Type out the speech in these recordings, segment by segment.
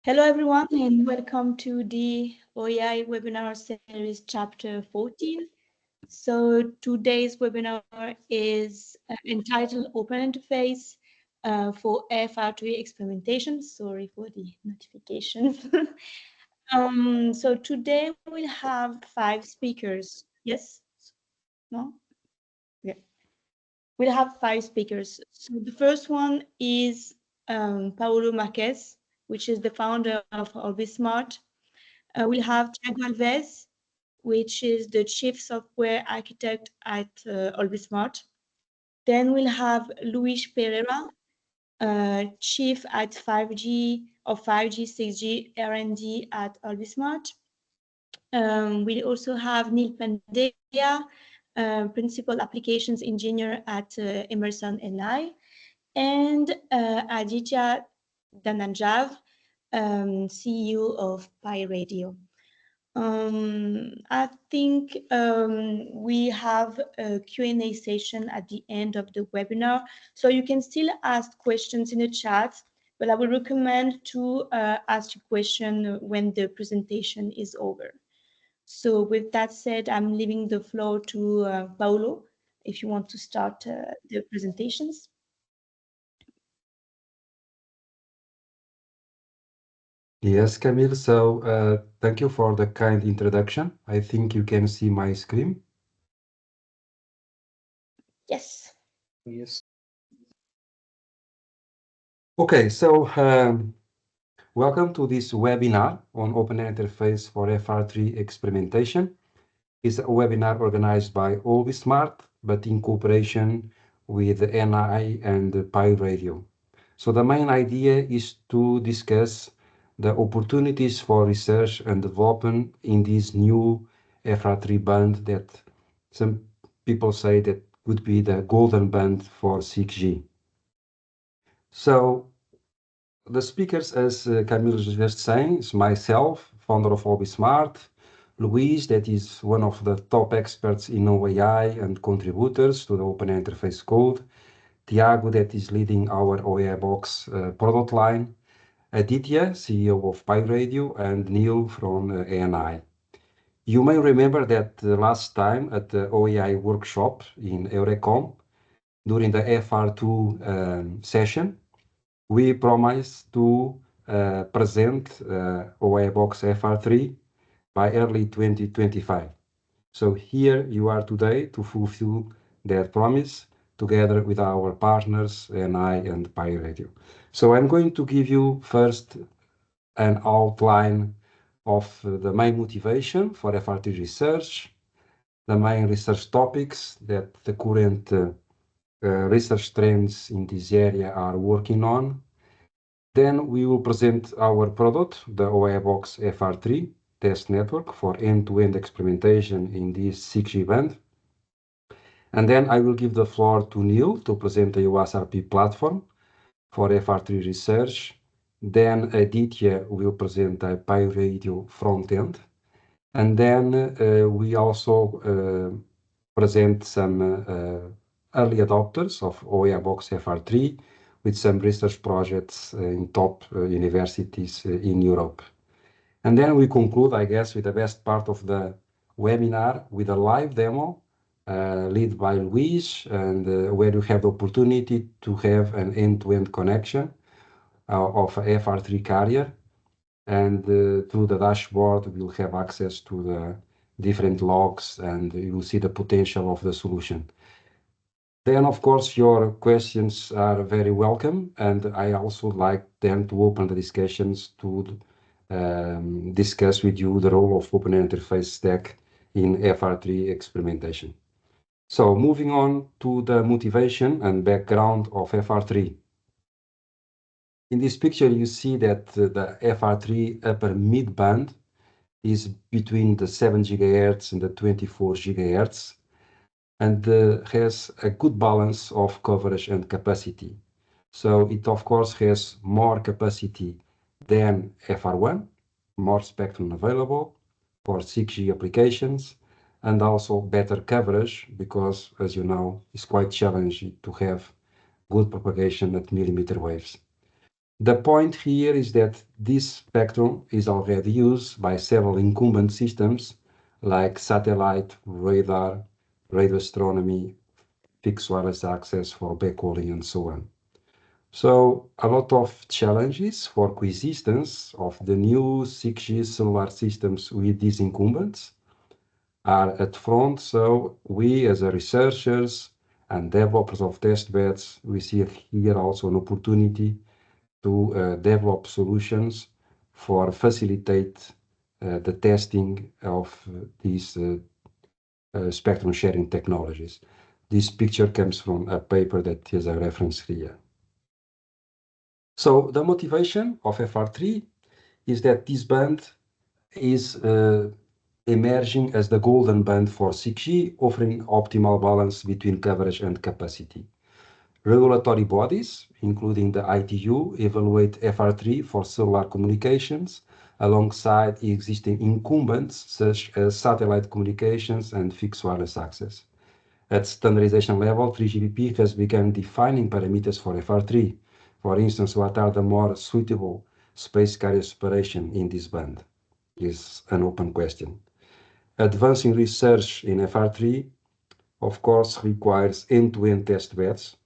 Hello, everyone, and welcome to the OAI webinar series chapter 14. So today's webinar is entitled Open Interface for FR3 Experimentation. Sorry for the notifications. So today we'll have 5 speakers. Yes? No? Yeah. We'll have 5 speakers. So the first one is Paulo Marquez, which is the founder of Orbismart. We'll have Tiago Alves, which is the chief software architect at Orbismart. Then we'll have Luis Pereira, chief at 5G or 5G, 6G R&D at Orbismart. We also have Neil Pandya, principal applications engineer at Emerson NI, and Aditya Dhananjay, CEO of Pi Radio. I think we have a Q&A session at the end of the webinar, so you can still ask questions in the chat, but I would recommend to ask your question when the presentation is over. So with that said, I'm leaving the floor to Paulo, if you want to start the presentations. Yes, Camille. So thank you for the kind introduction. I think you can see my screen. Yes. Yes. Okay, so welcome to this webinar on Open Interface for FR3 Experimentation. It's a webinar organized by Orbismart, but in cooperation with the NI and Pi Radio. So the main idea is to discuss the opportunities for research and development in this new FR3 band that some people say that would be the golden band for 6G. So the speakers, as Camille was just saying, is myself, founder of Orbismart, Luis, that is one of the top experts in OAI and contributors to the Open Interface Code, Tiago, that is leading our OAI box product line, Aditya, CEO of Pi Radio, and Neil from ANI. You may remember that last time at the OAI workshop in Eurecom, during the FR2 session, we promised to present OAI box FR3 by early 2025. So here you are today to fulfill that promise together with our partners, NI and Pi Radio. So I'm going to give you first an outline of the main motivation for FR3 research, the main research topics that the current research trends in this area are working on. Then we will present our product, the OAI box FR3 test network for end-to-end experimentation in this 6G band. And then I will give the floor to Neil to present the USRP platform for FR3 research. Then Aditya will present the Pi Radio front end. And then we also present some early adopters of OAI box FR3 with some research projects in top universities in Europe. And then we conclude, I guess, with the best part of the webinar with a live demo led by Luis, and where you have the opportunity to have an end-to-end connection of a FR3 carrier. And through the dashboard, we'll have access to the different logs, and you will see the potential of the solution. Then, of course, your questions are very welcome, and I also like then to open the discussions to discuss with you the role of Open Interface Stack in FR3 experimentation. So moving on to the motivation and background of FR3. In this picture, you see that the FR3 upper mid-band is between the 7 GHz and the 24 GHz, and has a good balance of coverage and capacity. So it, of course, has more capacity than FR1, more spectrum available for 6G applications, and also better coverage because, as you know, it's quite challenging to have good propagation at millimeter waves. The point here is that this spectrum is already used by several incumbent systems like satellite, radar, radio astronomy, fixed wireless access for backhauling, and so on. So a lot of challenges for coexistence of the new 6G cellular systems with these incumbents are at front. So we as a researchers and developers of test beds, we see here also an opportunity to develop solutions for facilitate the testing of these spectrum sharing technologies. This picture comes from a paper that is a reference here. So the motivation of FR3 is that this band is emerging as the golden band for 6G, offering optimal balance between coverage and capacity. Regulatory bodies, including the ITU, evaluate FR3 for cellular communications alongside existing incumbents such as satellite communications and fixed wireless access. At standardization level, 3GPP has begun defining parameters for FR3. For instance, what are the more suitable space carrier separation in this band is an open question. Advancing research in FR3, of course, requires end-to-end test beds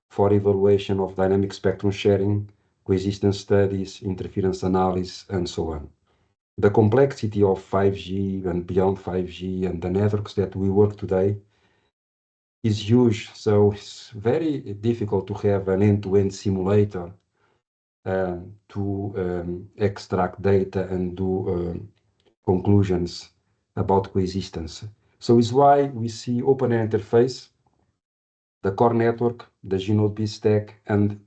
for evaluation of dynamic spectrum sharing, coexistence studies, interference analysis, and so on. The complexity of 5G and beyond 5G and the networks that we work today is huge, so it's very difficult to have an end-to-end simulator to extract data and do conclusions about coexistence. So it's why we see OpenAirInterface, the core network, the G-Node stack, and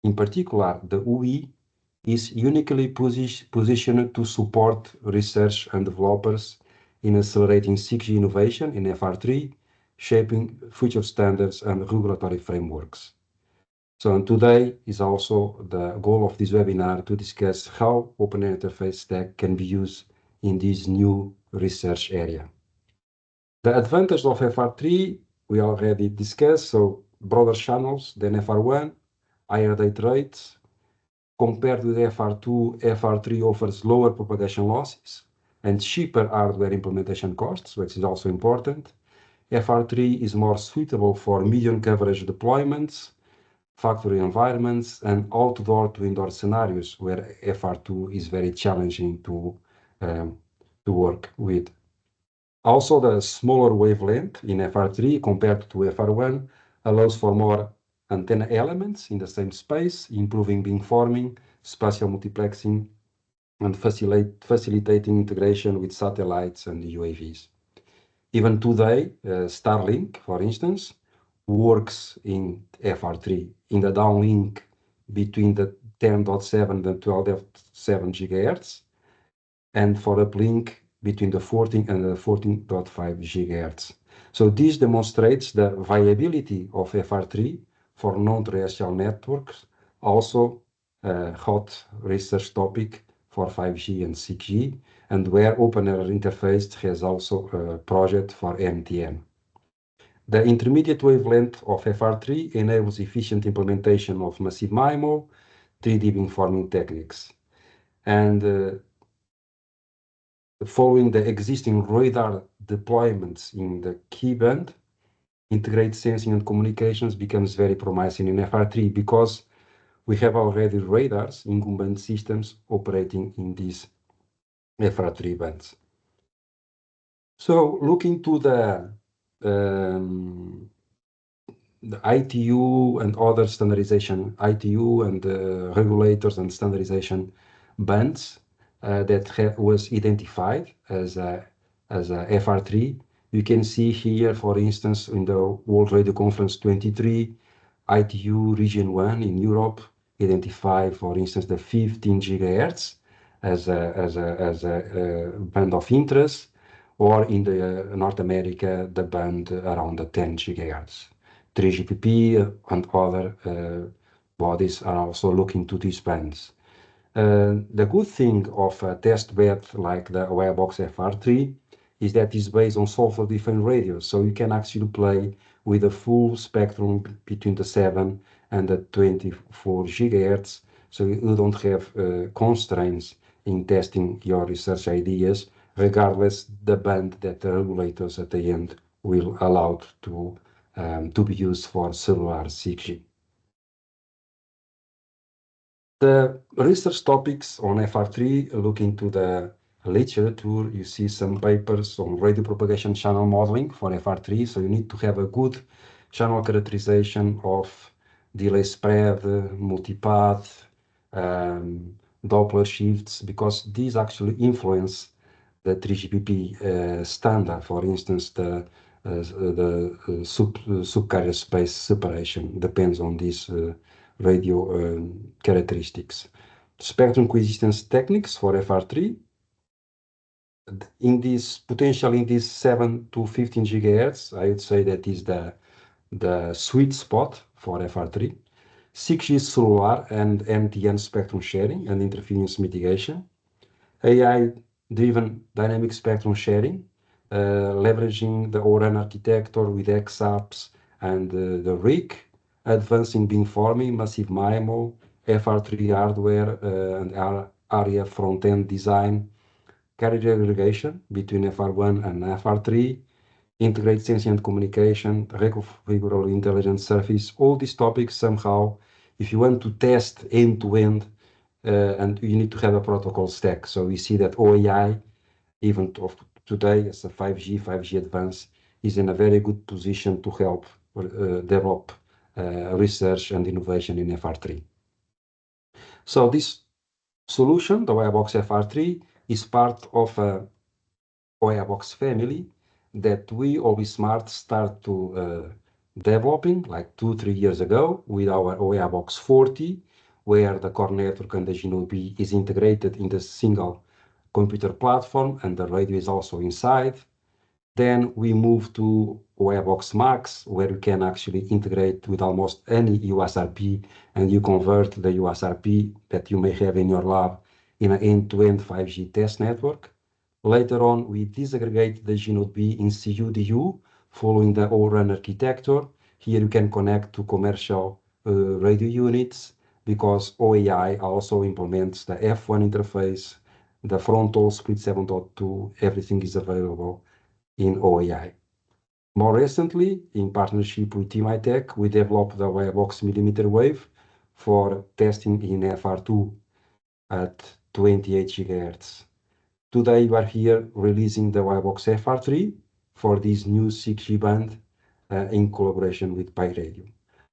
in particular, the OAI is uniquely positioned to support research and developers in accelerating 6G innovation in FR3, shaping future standards and regulatory frameworks. So today is also the goal of this webinar to discuss how OpenAirInterface stack can be used in this new research area. The advantage of FR3 we already discussed, so broader channels than FR1, higher data rates. Compared with FR2, FR3 offers lower propagation losses and cheaper hardware implementation costs, which is also important. FR3 is more suitable for medium coverage deployments, factory environments, and outdoor to indoor scenarios where FR2 is very challenging to work with. Also, the smaller wavelength in FR3 compared to FR1 allows for more antenna elements in the same space, improving beamforming, spatial multiplexing, and facilitating integration with satellites and UAVs. Even today, Starlink, for instance, works in FR3 in the downlink between the 10.7 and 12.7 GHz, and for uplink between the 14 and the 14.5 GHz. So this demonstrates the viability of FR3 for non-terrestrial networks, also a hot research topic for 5G and 6G, and where OpenAirInterface has also a project for MTN. The intermediate wavelength of FR3 enables efficient implementation of massive MIMO, 3D beamforming techniques. And following the existing radar deployments in the key band, integrated sensing and communications becomes very promising in FR3 because we have already radars, incumbent systems operating in these FR3 bands. So looking to the ITU and other standardization, ITU and regulators and standardization bands that was identified as a FR3. You can see here, for instance, in the World Radio Conference 23, ITU Region 1 in Europe identified, for instance, the 15 GHz as a band of interest, or in the North America, the band around the 10 GHz. 3GPP and other bodies are also looking to these bands. The good thing of a test bed like the Wirebox FR3 is that it's based on software-defined radios, so you can actually play with a full spectrum between the 7 and the 24 GHz So you don't have constraints in testing your research ideas, regardless the band that the regulators at the end will allow to be used for cellular 6G. The research topics on FR3, look into the literature, you see some papers on radio propagation channel modeling for FR3. So you need to have a good channel characterization of delay spread, multipath, Doppler shifts, because these actually influence the 3GPP standard. For instance, the subcarrier space separation depends on these radio characteristics. Spectrum coexistence techniques for FR3. In this potential in this 7 to 15 gigahertz, I would say that is the sweet spot for FR3. 6G cellular and MTN spectrum sharing and interference mitigation. AI-driven dynamic spectrum sharing, leveraging the ORAN architecture with XApps and the RIC, advancing beamforming, massive MIMO, FR3 hardware and ARIA front-end design, carrier aggregation between FR1 and FR3, integrate sensing and communication, reconfigurable intelligent surface, all these topics somehow, if you want to test end-to-end, and you need to have a protocol stack. So we see that OAI, even of today as a 5G Advanced, is in a very good position to help develop research and innovation in FR3. So this solution, the OAI Box FR3, is part of a OAI Box family that we, OB Smart, start to developing like 2-3 years ago with our OAI Box 40, where the core network and the GNOB is integrated in the single computer platform and the radio is also inside. Then we move to OAI Box Max, where you can actually integrate with almost any USRP, and you convert the USRP that you may have in your lab in an end-to-end 5G test network. Later on, we disaggregate the GNOB in CU-DU, following the ORAN architecture. Here you can connect to commercial radio units, because OAI also implements the F1 interface, the frontal split 7.2, everything is available in OAI. More recently, in partnership with TMITech, we developed the OAI Box millimeter wave for testing in FR2 at 28 GHz. Today, we are here releasing the OAI Box FR3 for this new 6G band in collaboration with Pi Radio.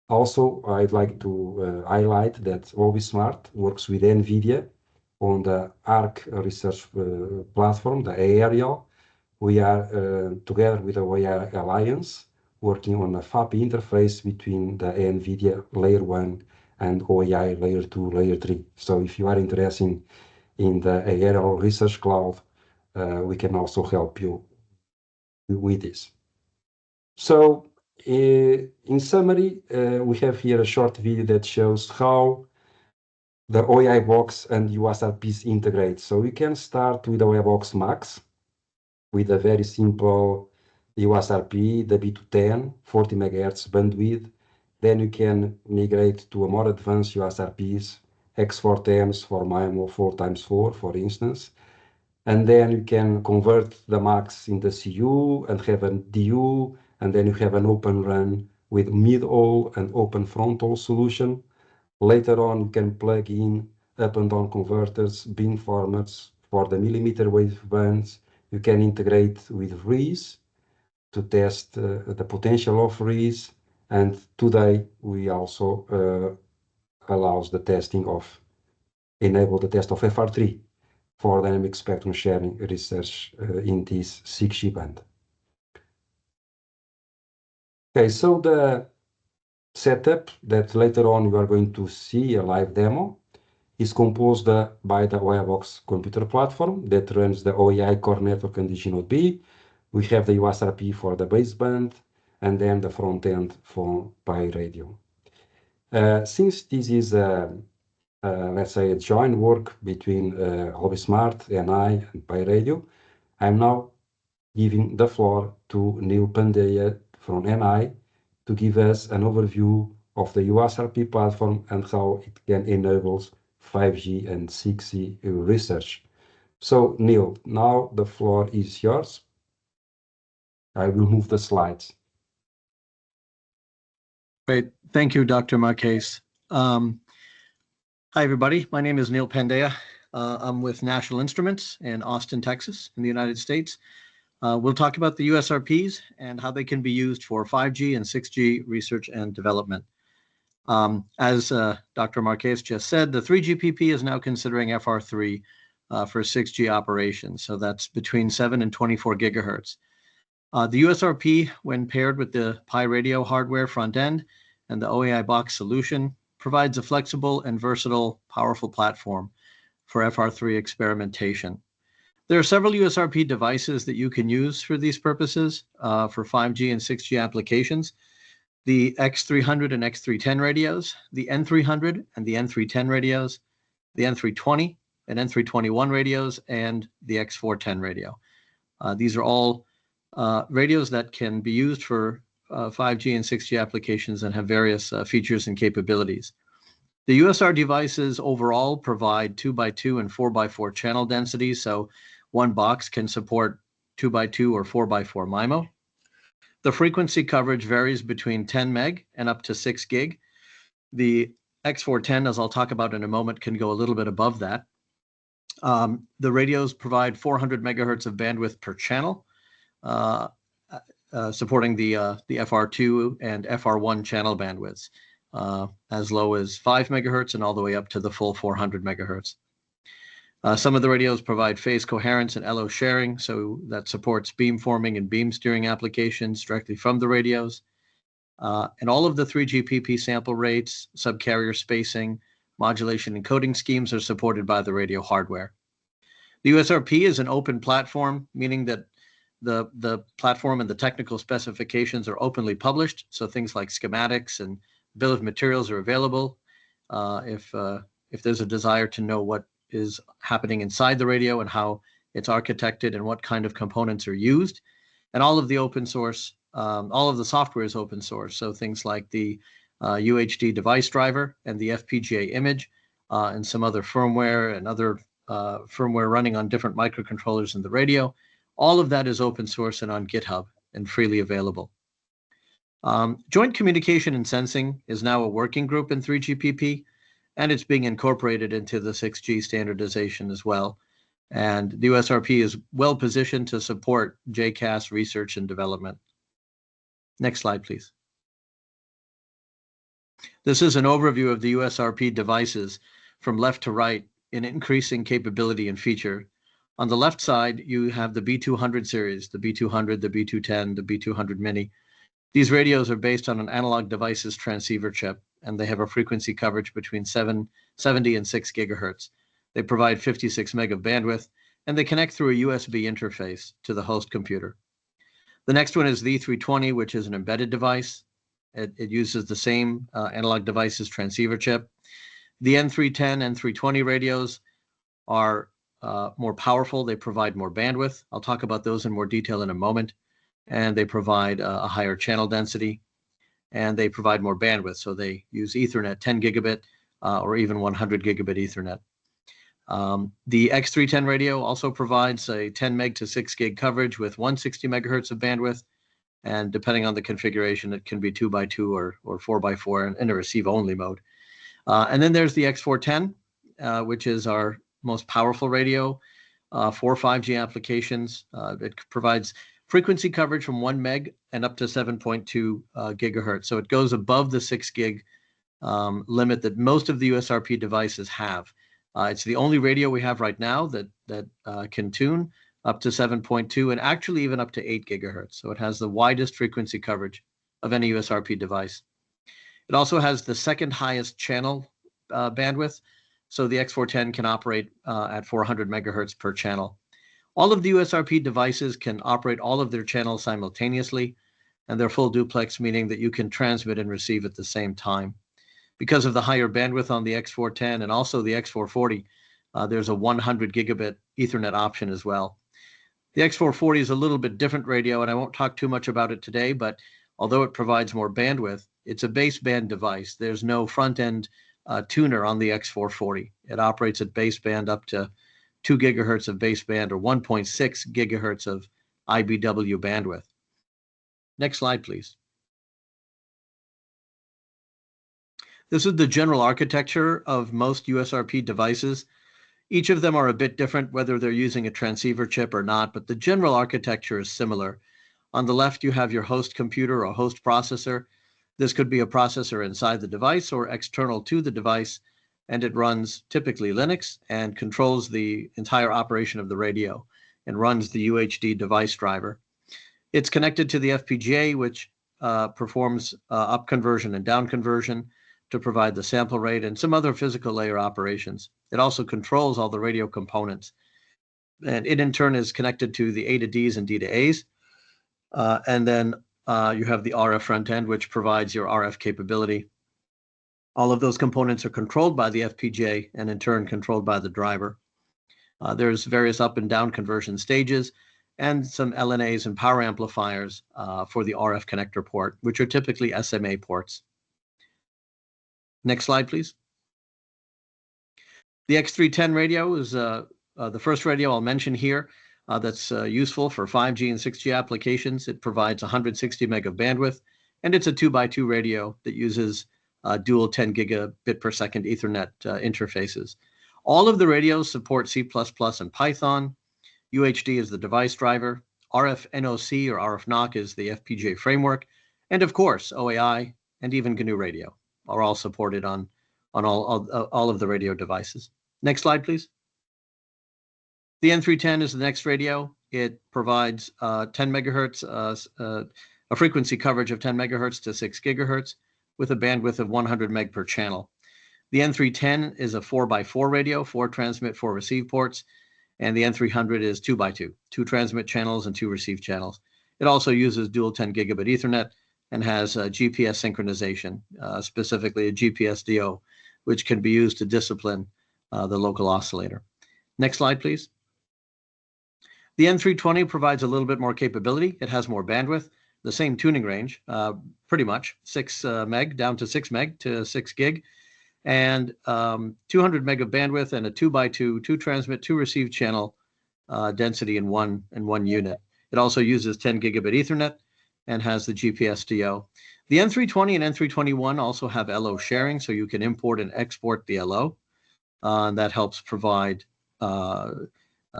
Also, I'd like to highlight that OB Smart works with NVIDIA on the ARC research platform, the aerial. We are together with the OAI Alliance working on a FAPI interface between the NVIDIA layer 1 and OAI layer 2, layer 3. So if you are interested in the aerial research cloud, we can also help you with this. So in summary, we have here a short video that shows how the OAI Box and USRPs integrate. So we can start with OAI Box Max with a very simple USRP, the B210, 40 MHz bandwidth. Then you can migrate to a more advanced USRPs, X410s for MIMO 4x4, for instance. And then you can convert the Max in the CU and have a DU, and then you have an open run with mid-hole and open frontal solution. Later on, you can plug in up and down converters, beamformers for the millimeter wave bands. You can integrate with RIS to test the potential of RIS. And today, we also allows the testing of, enable the test of FR3 for dynamic spectrum sharing research in this 6G band. Okay, so the setup that later on you are going to see a live demo is composed by the OAI Box computer platform that runs the OAI core network and the GNOB. We have the USRP for the baseband and then the front end for Pi Radio. Since this is let's say a joint work between Hobby-Smart, NI, and Pi Radio, I'm now giving the floor to Neil Pandya from NI to give us an overview of the USRP platform and how it can enable 5G and 6G research. So, Neil, now the floor is yours. I will move the slides. Great. Thank you, Dr. Marques. Hi, everybody. My name is Neil Pandea. I'm with National Instruments in Austin, Texas, in the United States. We'll talk about the USRPs and how they can be used for 5G and 6G research and development. As Dr. Marques just said, the 3GPP is now considering FR3 for 6G operations. So that's between 7 and 24 gigahertz. The USRP, when paired with the Pi Radio hardware front end and the OAI box solution, provides a flexible and versatile, powerful platform for FR3 experimentation. There are several USRP devices that you can use for these purposes for 5G and 6G applications. The X300 and X310 radios, the N300 and the N310 radios, the N320 and N321 radios, and the X410 radio. These are all radios that can be used for 5G and 6G applications and have various features and capabilities. The USR devices overall provide 2x2 and 4x4 channel densities, so one box can support 2x2 or 4x4 MIMO. The frequency coverage varies between 10 meg and up to 6 gig. The X410, as I'll talk about in a moment, can go a little bit above that. The radios provide 400 megahertz of bandwidth per channel, supporting the FR2 and FR1 channel bandwidths, as low as 5 megahertz and all the way up to the full 400 megahertz. Some of the radios provide phase coherence and LO sharing, so that supports beamforming and beam steering applications directly from the radios. And all of the 3GPP sample rates, subcarrier spacing, modulation and coding schemes are supported by the radio hardware. The USRP is an open platform, meaning that the platform and the technical specifications are openly published, so things like schematics and bill of materials are available if there's a desire to know what is happening inside the radio and how it's architected and what kind of components are used. And all of the open source, all of the software is open source. So things like the UHD device driver and the FPGA image and some other firmware and other firmware running on different microcontrollers in the radio. All of that is open source and on GitHub and freely available. Joint Communication and Sensing is now a working group in 3GPP, and it's being incorporated into the 6G standardization as well. And the USRP is well positioned to support JCAS research and development. Next slide, please. This is an overview of the USRP devices from left to right in increasing capability and feature. On the left side, you have the B200 series, the B200, the B210, the B200 Mini. These radios are based on an analog devices transceiver chip, and they have a frequency coverage between 70 and 6 gigahertz. They provide 56 meg of bandwidth, and they connect through a USB interface to the host computer. The next one is the E320, which is an embedded device. It uses the same analog devices transceiver chip. The N310 and N320 radios are more powerful. They provide more bandwidth. I'll talk about those in more detail in a moment. And they provide a higher channel density, and they provide more bandwidth. So they use Ethernet 10 gigabit or even 100 gigabit Ethernet. The X310 radio also provides a 10 meg to 6 gig coverage with 160 megahertz of bandwidth. And depending on the configuration, it can be 2x2 or 4x4 in a receive-only mode. And then there's the X410, which is our most powerful radio for 5G applications. It provides frequency coverage from 1 meg and up to 7.2 gigahertz. So it goes above the 6 gig limit that most of the USRP devices have. It's the only radio we have right now that can tune up to 7.2 and actually even up to 8 gigahertz. So it has the widest frequency coverage of any USRP device. It also has the second highest channel bandwidth. So the X410 can operate at 400 megahertz per channel. All of the USRP devices can operate all of their channels simultaneously, and they're full duplex, meaning that you can transmit and receive at the same time. Because of the higher bandwidth on the X410 and also the X440, there's a 100 gigabit Ethernet option as well. The X440 is a little bit different radio, and I won't talk too much about it today, but although it provides more bandwidth, it's a baseband device. There's no front-end tuner on the X440. It operates at baseband up to 2 gigahertz of baseband or 1.6 gigahertz of IBW bandwidth. Next slide, please. This is the general architecture of most USRP devices. Each of them are a bit different, whether they're using a transceiver chip or not, but the general architecture is similar. On the left, you have your host computer or host processor. This could be a processor inside the device or external to the device, and it runs typically Linux and controls the entire operation of the radio and runs the UHD device driver. It's connected to the FPGA, which performs up conversion and down conversion to provide the sample rate and some other physical layer operations. It also controls all the radio components. And it in turn is connected to the A to Ds and D to As. And then you have the RF front end, which provides your RF capability. All of those components are controlled by the FPGA and in turn controlled by the driver. There's various up and down conversion stages and some LNAs and power amplifiers for the RF connector port, which are typically SMA ports. Next slide, please. The X310 radio is the first radio I'll mention here that's useful for 5G and 6G applications. It provides 160 meg of bandwidth, and it's a 2x2 radio that uses dual 10 gigabit per second Ethernet interfaces. All of the radios support C++ and Python. UHD is the device driver. RF NOC or RF NOC is the FPGA framework. And of course, OAI and even GNU Radio are all supported on all of the radio devices. Next slide, please. The N310 is the next radio. It provides 10 megahertz, a frequency coverage of 10 megahertz to 6 gigahertz with a bandwidth of 100 meg per channel. The N310 is a 4x4 radio, 4 transmit, 4 receive ports, and the N300 is 2x2, 2 transmit channels and 2 receive channels. It also uses dual 10 gigabit Ethernet and has GPS synchronization, specifically a GPS DO, which can be used to discipline the local oscillator. Next slide, please. The N320 provides a little bit more capability. It has more bandwidth, the same tuning range, pretty much 6 meg down to 6 meg to 6 gig, and 200 meg of bandwidth and a 2x2, 2 transmit, 2 receive channel density in one unit. It also uses 10 gigabit Ethernet and has the GPS DO. The N320 and N321 also have LO sharing, so you can import and export the LO. And that helps provide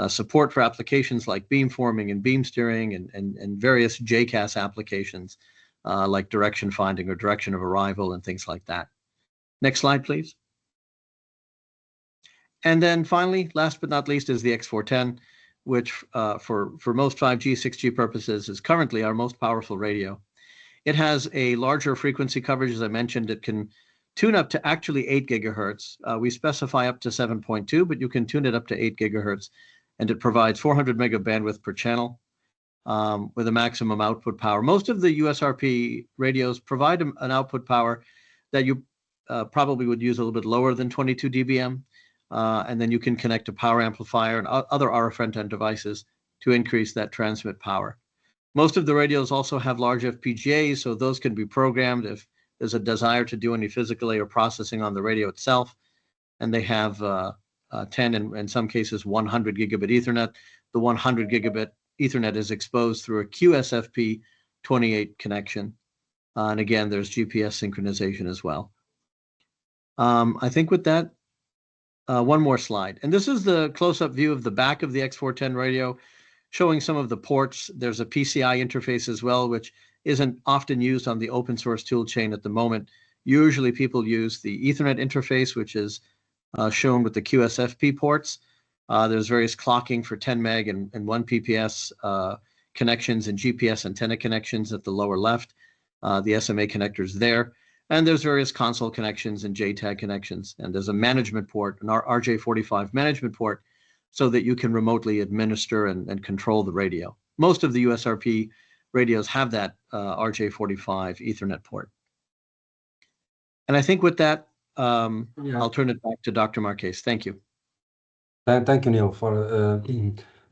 support for applications like beamforming and beam steering and various JCAS applications like direction finding or direction of arrival and things like that. Next slide, please. And then finally, last but not least, is the X410, which for most 5G, 6G purposes is currently our most powerful radio. It has a larger frequency coverage, as I mentioned. It can tune up to actually 8 gigahertz. We specify up to 7.2, but you can tune it up to 8 gigahertz. And it provides 400 meg of bandwidth per channel with a maximum output power. Most of the USRP radios provide an output power that you probably would use a little bit lower than 22 dBm. And then you can connect a power amplifier and other RF front-end devices to increase that transmit power. Most of the radios also have large FPGAs, so those can be programmed if there's a desire to do any physical layer processing on the radio itself. And they have 10 and in some cases 100 gigabit Ethernet. The 100 gigabit Ethernet is exposed through a QSFP28 connection. And again, there's GPS synchronization as well. I think with that, one more slide. And this is the close-up view of the back of the X410 radio, showing some of the ports. There's a PCI interface as well, which isn't often used on the open source tool chain at the moment. Usually people use the Ethernet interface, which is shown with the QSFP ports. There's various clocking for 10 meg and 1 PPS connections and GPS antenna connections at the lower left. The SMA connectors there. And there's various console connections and JTAG connections. And there's a management port, an RJ45 management port, so that you can remotely administer and control the radio. Most of the USRP radios have that RJ45 Ethernet port. And I think with that, I'll turn it back to Dr. Marques. Thank you. Thank you, Neil, for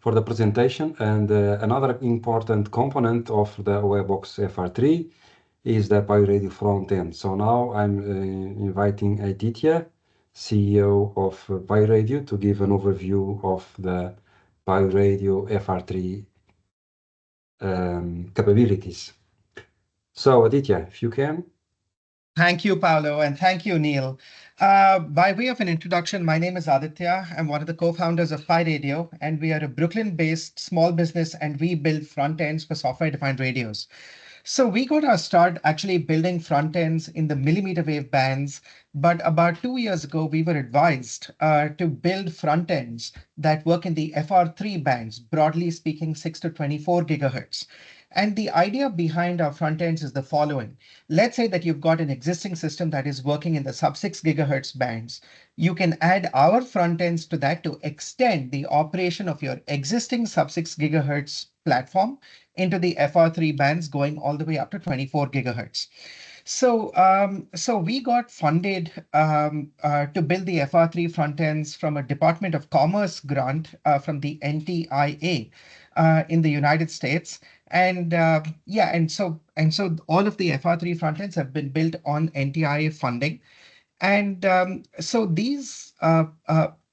the presentation. And another important component of the OAI box FR3 is the BioRadio front end. So now I'm inviting Aditya, CEO of BioRadio, to give an overview of the BioRadio FR3 capabilities. So Aditya, if you can. Thank you, Paolo, and thank you, Neil. By way of an introduction, my name is Aditya. I'm one of the co-founders of PyRadio, and we are a Brooklyn-based small business, and we build front ends for software-defined radios. So we got our start actually building front ends in the millimeter wave bands, but about 2 years ago, we were advised to build front ends that work in the FR3 bands, broadly speaking, 6 to 24 gigahertz. And the idea behind our front ends is the following. Let's say that you've got an existing system that is working in the sub 6 gigahertz bands. You can add our front ends to that to extend the operation of your existing sub 6 gigahertz platform into the FR3 bands going all the way up to 24 gigahertz. So we got funded to build the FR3 front ends from a Department of Commerce grant from the NTIA in the United States. And so all of the FR3 front ends have been built on NTIA funding. And so these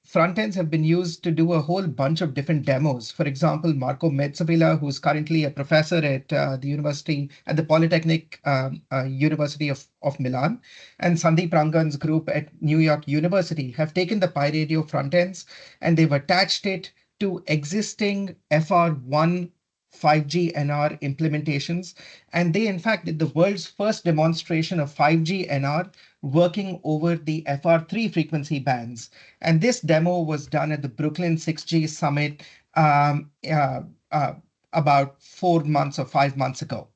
front ends have been used to do a whole bunch of different demos. For example, Marco Mezzavilla, who's currently a professor at the Polytechnic University of Milan, and Sandeep Rangan's group at New York University have taken the PyRadio front ends and they've attached it to existing FR1 5G NR implementations. And they, in fact, did the world's first demonstration of 5G NR working over the FR3 frequency bands. And this demo was done at the Brooklyn 6G Summit about 4 months or 5 months ago.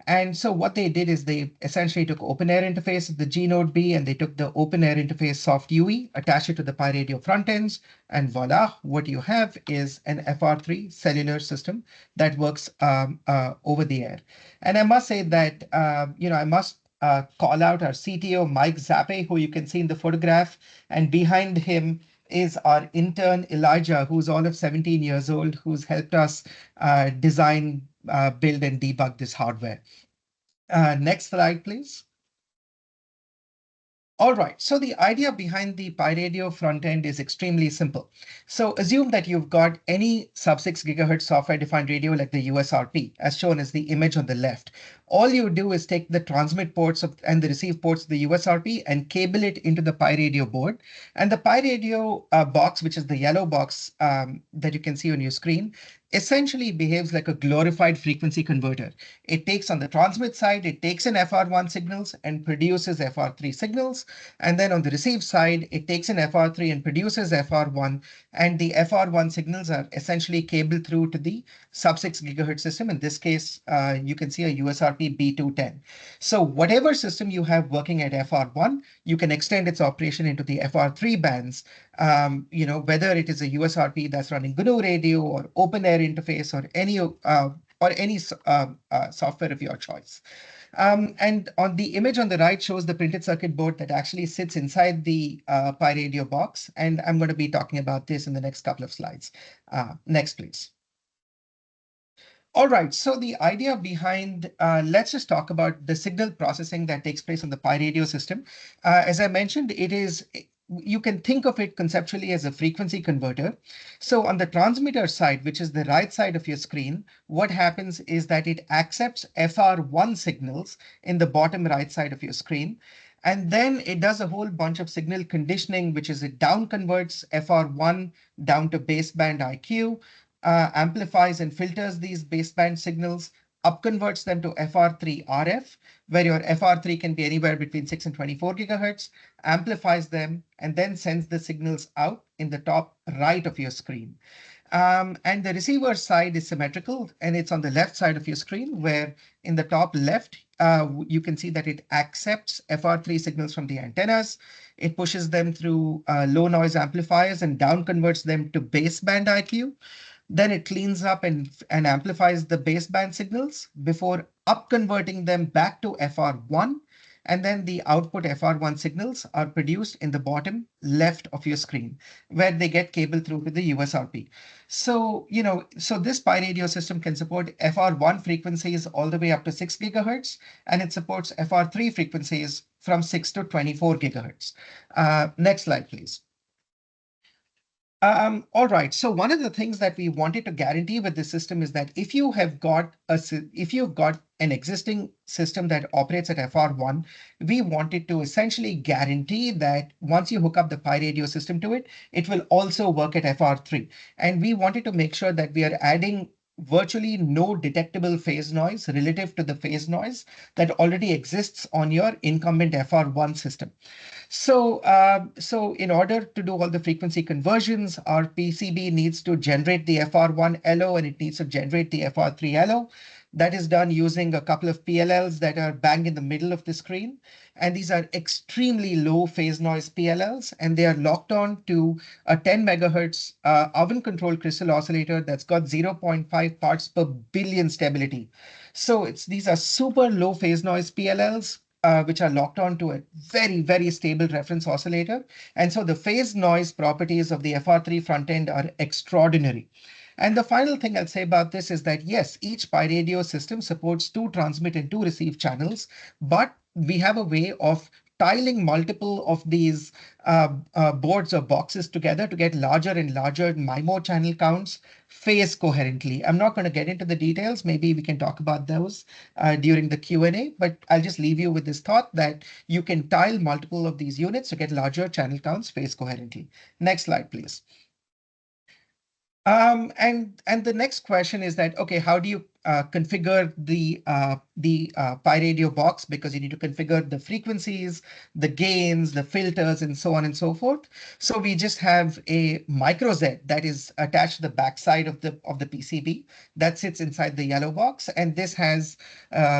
And so what they did is they essentially took OpenAirInterface, the G Node B, and they took the OpenAirInterface Soft UI, attached it to the PyRadio front ends, and voila, what you have is an FR3 cellular system that works over the air. And I must say that, I must call out our CTO, Mike Zappe, who you can see in the photograph, and behind him is our intern, Elijah, who's all of 17 years old, who's helped us design, build, and debug this hardware. Next slide, please. All right, so the idea behind the PyRadio front end is extremely simple. So assume that you've got any sub 6 gigahertz software-defined radio like the USRP, as shown as the image on the left. All you do is take the transmit ports and the receive ports of the USRP and cable it into the PyRadio board. And the PyRadio box, which is the yellow box that you can see on your screen, essentially behaves like a glorified frequency converter. It takes on the transmit side, it takes in FR1 signals and produces FR3 signals. And then on the receive side, it takes in FR3 and produces FR1. And the FR1 signals are essentially cabled through to the sub 6 gigahertz system. In this case, you can see a USRP B210. So whatever system you have working at FR1, you can extend its operation into the FR3 bands. Whether it is a USRP that's running GNU Radio or OpenAirInterface or any software of your choice. And on the image on the right shows the printed circuit board that actually sits inside the PyRadio box. And I'm going to be talking about this in the next couple of slides. Next, please. All right, so the idea behind, let's just talk about the signal processing that takes place on the PyRadio system. As I mentioned, you can think of it conceptually as a frequency converter. So on the transmitter side, which is the right side of your screen, what happens is that it accepts FR1 signals in the bottom right side of your screen. And then it does a whole bunch of signal conditioning, which is it down converts FR1 down to baseband IQ, amplifies and filters these baseband signals, upconverts them to FR3 RF, where your FR3 can be anywhere between 6 and 24 gigahertz, amplifies them, and then sends the signals out in the top right of your screen. And the receiver side is symmetrical, and it's on the left side of your screen, where in the top left, you can see that it accepts FR3 signals from the antennas. It pushes them through low noise amplifiers and down converts them to baseband IQ. Then it cleans up and amplifies the baseband signals before up converting them back to FR1 and then the output FR1 signals are produced in the bottom left of your screen, where they get cabled through to the USRP. So, so this Pi radio system can support FR1 frequencies all the way up to 6 gigahertz, and it supports FR3 frequencies from 6 to 24 gigahertz. Next slide, please. All right. So one of the things that we wanted to guarantee with this system is that if you've got an existing system that operates at FR1, we wanted to essentially guarantee that once you hook up the Pi radio system to it, it will also work at FR3. And we wanted to make sure that we are adding virtually no detectable phase noise relative to the phase noise that already exists on your incumbent FR1 system. So, so in order to do all the frequency conversions, our PCB needs to generate the FR1 LO and it needs to generate the FR3 LO. That is done using a couple of PLLs that are bang in the middle of the screen. And these are extremely low phase noise PLLs, and they are locked on to a 10 megahertz oven controlled crystal oscillator that's got 0.5 parts per billion stability. So these are super low phase noise PLLs. Which are locked onto a very, very stable reference oscillator. And so the phase noise properties of the FR3 front end are extraordinary. And the final thing I'll say about this is that, yes, each Pi radio system supports 2 transmit and 2 receive channels, but we have a way of tiling multiple of these boards or boxes together to get larger and larger MIMO channel counts phase coherently. I'm not going to get into the details. Maybe we can talk about those during the Q&A, but I'll just leave you with this thought that you can tile multiple of these units to get larger channel counts phase coherently. Next slide, please. And the next question is that, okay, how do you configure the Pi radio box? Because you need to configure the frequencies, the gains, the filters, and so on and so forth. So we just have a micro Z that is attached to the backside of the PCB that sits inside the yellow box, and this has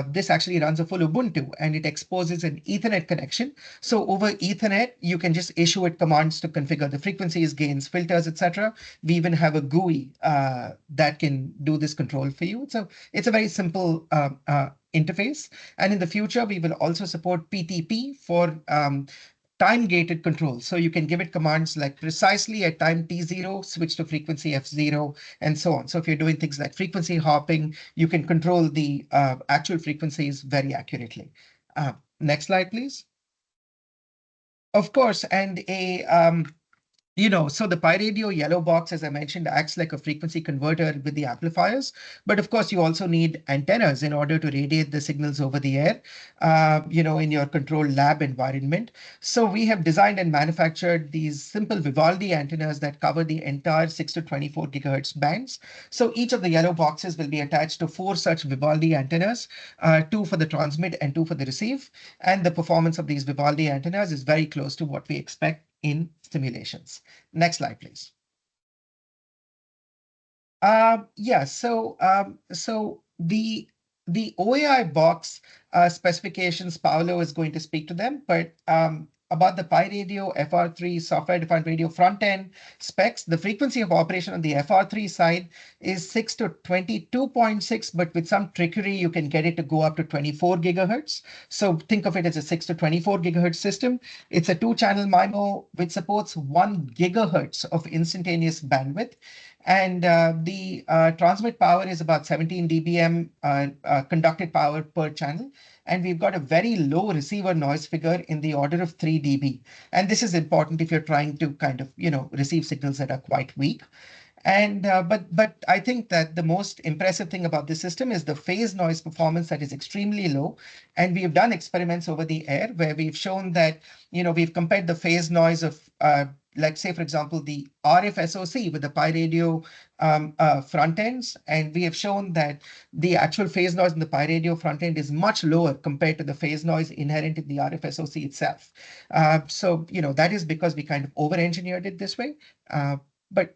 this actually runs a full Ubuntu, and it exposes an Ethernet connection. So over Ethernet, you can just issue it commands to configure the frequencies, gains, filters, etc. We even have a GUI that can do this control for you. So it's a very simple interface. And in the future, we will also support PTP for time-gated control. So you can give it commands like precisely at time T0, switch to frequency F0, and so on. So if you're doing things like frequency hopping, you can control the actual frequencies very accurately. Next slide, please. Of course, and so the Pi radio yellow box, as I mentioned, acts like a frequency converter with the amplifiers. But of course, you also need antennas in order to radiate the signals over the air, in your controlled lab environment. So we have designed and manufactured these simple Vivaldi antennas that cover the entire 6 to 24 gigahertz bands. So each of the yellow boxes will be attached to 4 such Vivaldi antennas, 2 for the transmit and 2 for the receive. And the performance of these Vivaldi antennas is very close to what we expect in simulations. Next slide, please. So the OAI box specifications, Paolo is going to speak to them, but about the Pi radio FR3 software-defined radio front-end specs, the frequency of operation on the FR3 side is 6 to 22.6, but with some trickery, you can get it to go up to 24 gigahertz. So think of it as a 6 to 24 gigahertz system. It's a 2-channel MIMO which supports 1 gigahertz of instantaneous bandwidth. And the transmit power is about 17 dBm conducted power per channel. And we've got a very low receiver noise figure in the order of 3 dB. And this is important if you're trying to kind of, receive signals that are quite weak. And but I think that the most impressive thing about this system is the phase noise performance that is extremely low. And we've done experiments over the air where we've shown that, we've compared the phase noise of like say, for example, the RF SoC with the Pi radio front ends. And we have shown that the actual phase noise in the Pi radio front end is much lower compared to the phase noise inherent in the RF SoC itself. So, that is because we kind of over-engineered it this way. But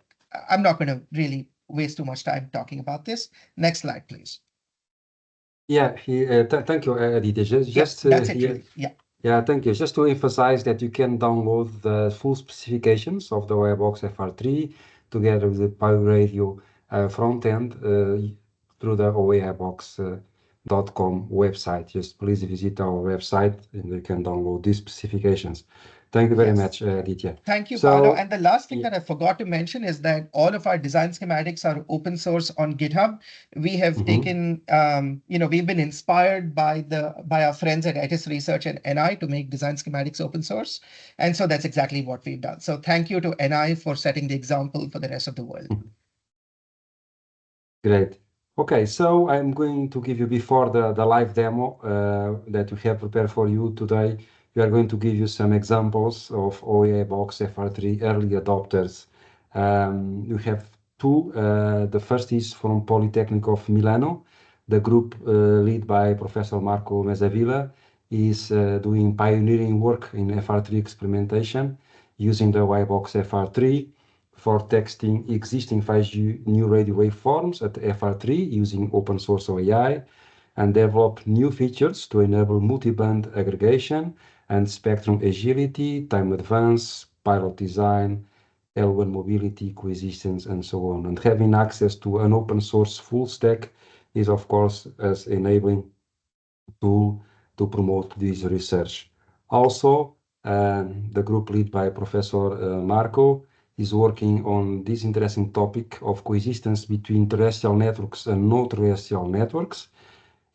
I'm not going to really waste too much time talking about this. Next slide, please. Yeah, thank you, Aditya. That's it, really. Yeah. Yeah, thank you. Just to emphasize that you can download the full specifications of the OAI box FR3 together with the Pi radio front end through the OAI box website. Just please visit our website and you can download these specifications. Thank you very Yes. much, Aditya. Thank you, So, Paolo. And the last thing yeah. that I forgot to mention is that all of our design schematics are open source on GitHub. We have taken, we've been inspired by our friends at ETIS Research and NI to make design schematics open source. And so that's exactly what we've done. So thank you to NI for setting the example for the rest of the world. Great. Okay, so I'm going to give you, before the live demo that we have prepared for you today, we are going to give you some examples of OAI Box FR3 early adopters. We have two. The first is from Polytechnic of Milano. The group led by Professor Marco Mezzavilla is doing pioneering work in FR3 experimentation using the OAI Box FR3 for testing existing 5G new radio waveforms at FR3 using open source OAI, and develop new features to enable multi-band aggregation and spectrum agility, time advance, pilot design, L1 mobility, coexistence, and so on. And having access to an open source full stack is, of course, as enabling tool to promote this research. Also, the group led by Professor Marco is working on this interesting topic of coexistence between terrestrial networks and non-terrestrial networks.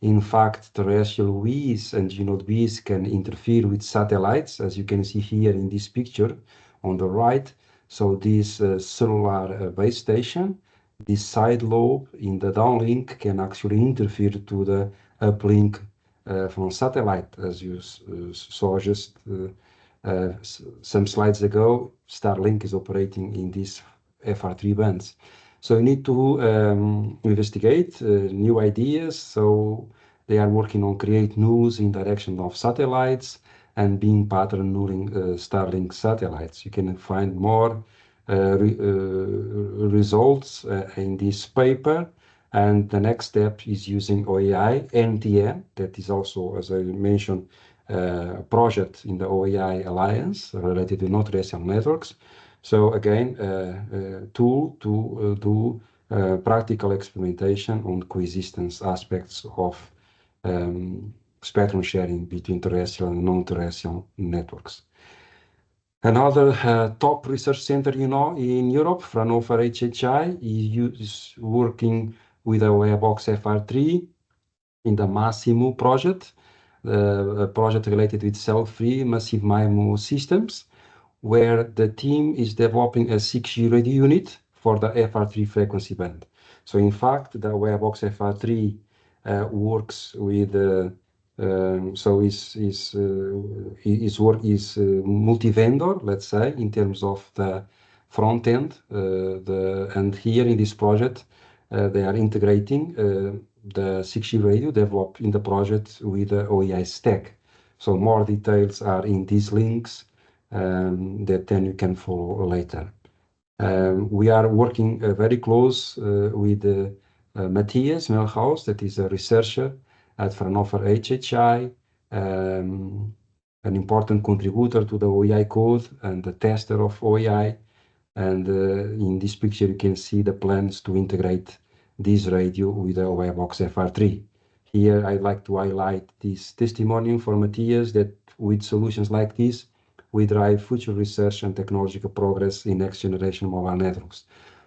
In fact, terrestrial WEAs and GNODE WEAs can interfere with satellites, as you can see here in this picture on the right. So this cellular base station, this side lobe in the downlink can actually interfere to the uplink from satellite, as you saw just some slides ago. Starlink is operating in these FR3 bands. So you need to investigate new ideas. So they are working on create nulls in direction of satellites and beam pattern nulling Starlink satellites. You can find more results in this paper. And the next step is using OAI NTN. That is also, as I mentioned, a project in the OAI Alliance related to non-terrestrial networks. So again, tool to do practical experimentation on coexistence aspects of spectrum sharing between terrestrial and non-terrestrial networks. Another top research center, in Europe, Fraunhofer HHI, is working with a OAI Box FR3 in the Massimo project, a project related with cell-free massive MIMO systems, where the team is developing a 6G radio unit for the FR3 frequency band. So in fact, the OAI Box FR3 works with his work is multi-vendor, let's say, in terms of the front end. And here in this project, they are integrating the 6G radio developed in the project with the OAI stack. So more details are in these links that then you can follow later. We are working very close with Matthias Melhaus, that is a researcher at Fraunhofer HHI, an important contributor to the OAI code and the tester of OAI. And in this picture, you can see the plans to integrate this radio with the OAI Box FR3. Here, I'd like to highlight this testimonial for Matthias that with solutions like this, we drive future research and technological progress in next generation mobile networks.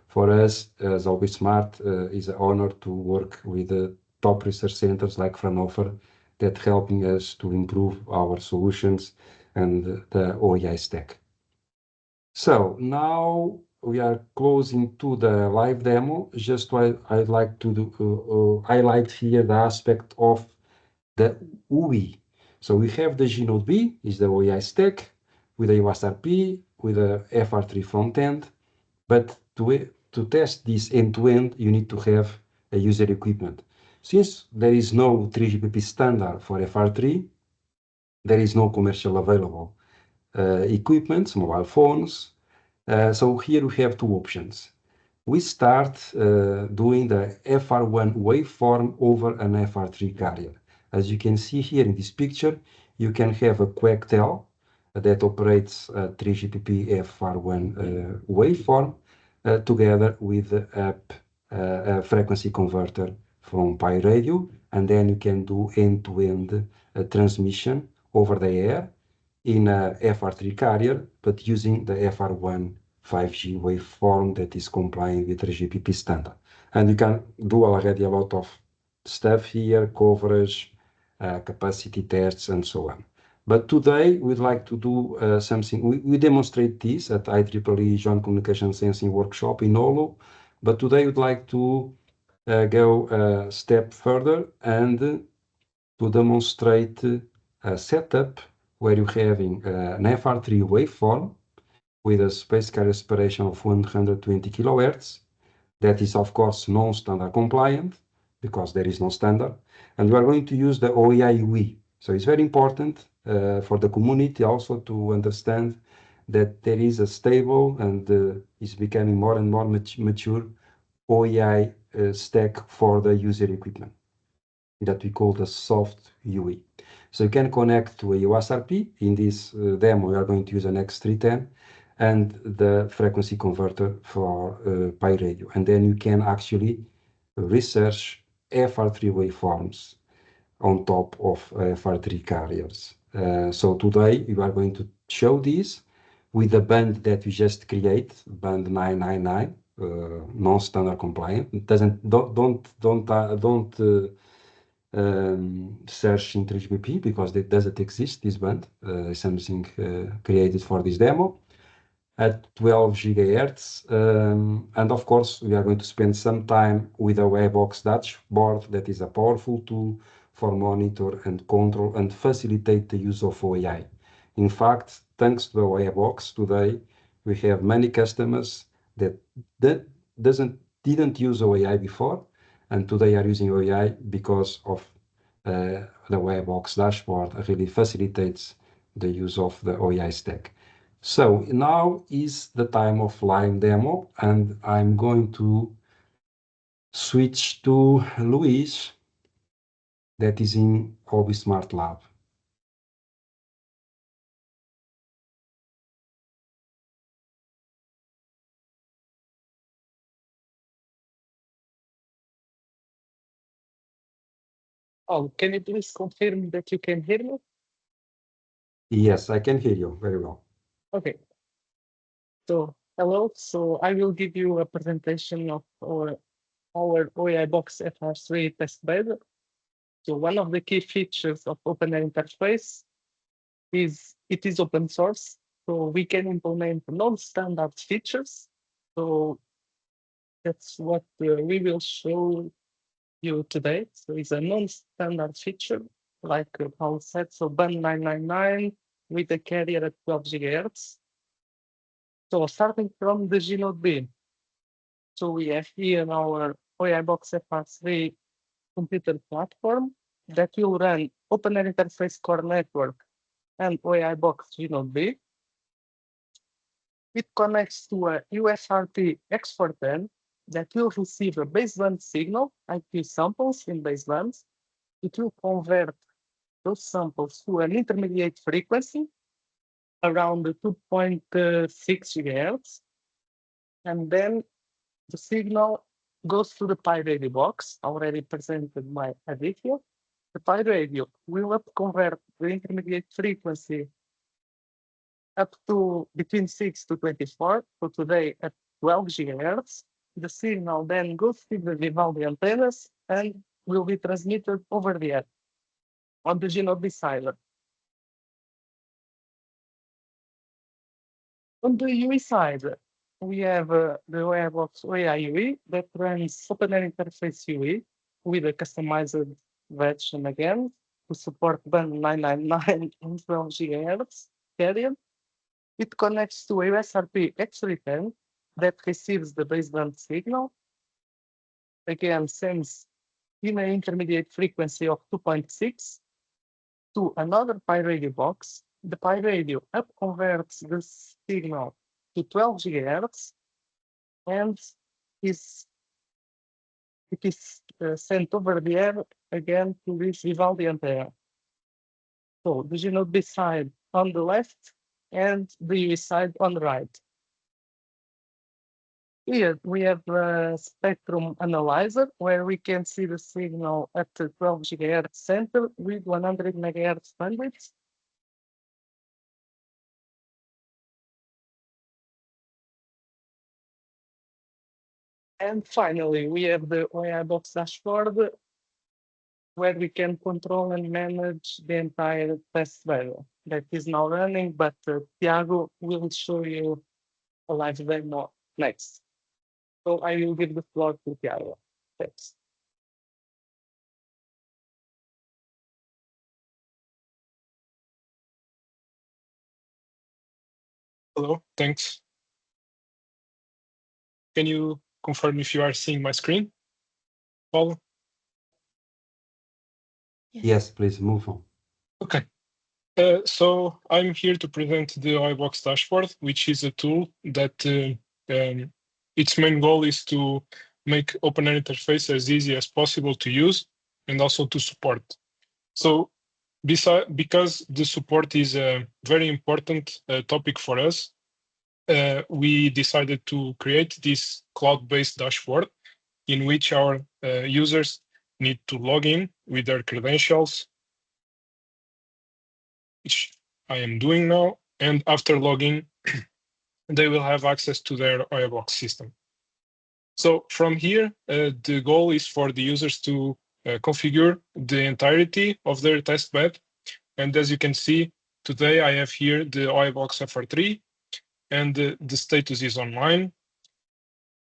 For us, as OBSmart, is an honor to work with the top research centers like Fraunhofer that helping us to improve our solutions and the OAI stack. So now we are closing to the live demo. Just what I'd like to highlight here the aspect of the OAI. So we have the GNODE B, is the OAI stack, with a USRP, with a FR3 front end. But to test this end-to-end, you need to have a user equipment. Since there is no 3GPP standard for FR3, there is no commercial available equipment, mobile phones. So here we have two options. We start doing the FR1 waveform over an FR3 carrier. As you can see here in this picture, you can have a Quectel that operates a 3GPP FR1 waveform together with a frequency converter from Pi radio, and then you can do end-to-end transmission over the air in a FR3 carrier, but using the FR1 5G waveform that is complying with the GPP standard. And you can do already a lot of stuff here, coverage, capacity tests, and so on. But today we'd like to do something. We demonstrate this at IEEE Joint Communication Sensing Workshop in Oulu, but today we'd like to go a step further and to demonstrate a setup where you're having an FR3 waveform with a space carrier separation of 120 kilohertz. That is, of course, non-standard compliant because there is no standard. And we are going to use the OAI UI. So it's very important for the community also to understand that there is a stable and is becoming more and more mature OAI stack for the user equipment that we call the soft UI. So you can connect to a USRP. In this demo, we are going to use an X310 and the frequency converter for Pi radio. And then you can actually research FR3 waveforms on top of FR3 carriers. So today we are going to show this with the band that we just create, band 999, non-standard compliant. It don't search in 3GPP because it doesn't exist, this band. Something created for this demo at 12 gigahertz. And of course, we are going to spend some time with a Webox dashboard that is a powerful tool for monitor and control and facilitate the use of OAI. In fact, thanks to the Webox today, we have many customers that didn't use OAI before, and today are using OAI because of the Webox dashboard really facilitates the use of the OAI stack. So now is the time of live demo, and I'm going to switch to Luis that is in OB Smart Lab. Oh, can you please confirm that you can hear me? Yes, I can hear you very well. Okay. So, hello. So I will give you a presentation of our OAI box FR3 test bed. So one of the key features of OpenAirInterface is it is open source. So we can implement non-standard features. So that's what we will show you today. So it's a non-standard feature, like Paul said, so band 999 with a carrier at 12 gigahertz. So starting from the G-Node B. So we have here our OAI box FR3 computer platform that will run OpenAirInterface Core Network and OAI box G-Node B. It connects to a USRP X410 that will receive a baseband signal, IP samples in basebands. It will convert those samples to an intermediate frequency around 2.6 gigahertz. And then the signal goes to the Pi radio box, already presented by Aditya. The Pi radio will convert the intermediate frequency up to between 6 to 24, so today at 12 gigahertz. The signal then goes to the Vivaldi antennas and will be transmitted over the air on the G-Node decider. On the UI side, we have the Webox OAI UI that runs OpenAirInterface UI with a customized version again to support band 999 and 12 gigahertz carrier. It connects to a USRP X310 that receives the baseband signal. Again, sends in an intermediate frequency of 2.6 to another Pi radio box. The Pi radio up converts the signal to 12 gigahertz and it is sent over the air again to this Vivaldi antenna. So the G-Node B side on the left and the UI side on the right. Here we have a spectrum analyzer where we can see the signal at the 12 GHz center with 100 MHz bandwidth. And finally, we have the OAI box dashboard where we can control and manage the entire test bed that is now running, but Thiago will show you a live demo next. So I will give the floor to Thiago. Thanks. Hello, thanks. Can you confirm if you are seeing my screen, Paulo? Yes, please move on. Okay. So I'm here to present the OAI box dashboard, which is a tool that its main goal is to make OpenAirInterface as easy as possible to use and also to support. So because the support is a very important topic for us, we decided to create this cloud-based dashboard in which our users need to log in with their credentials, which I am doing now. And after logging, they will have access to their OAI box system. So from here, the goal is for the users to configure the entirety of their test bed. And as you can see, today I have here the OAI box FR3, and the status is online.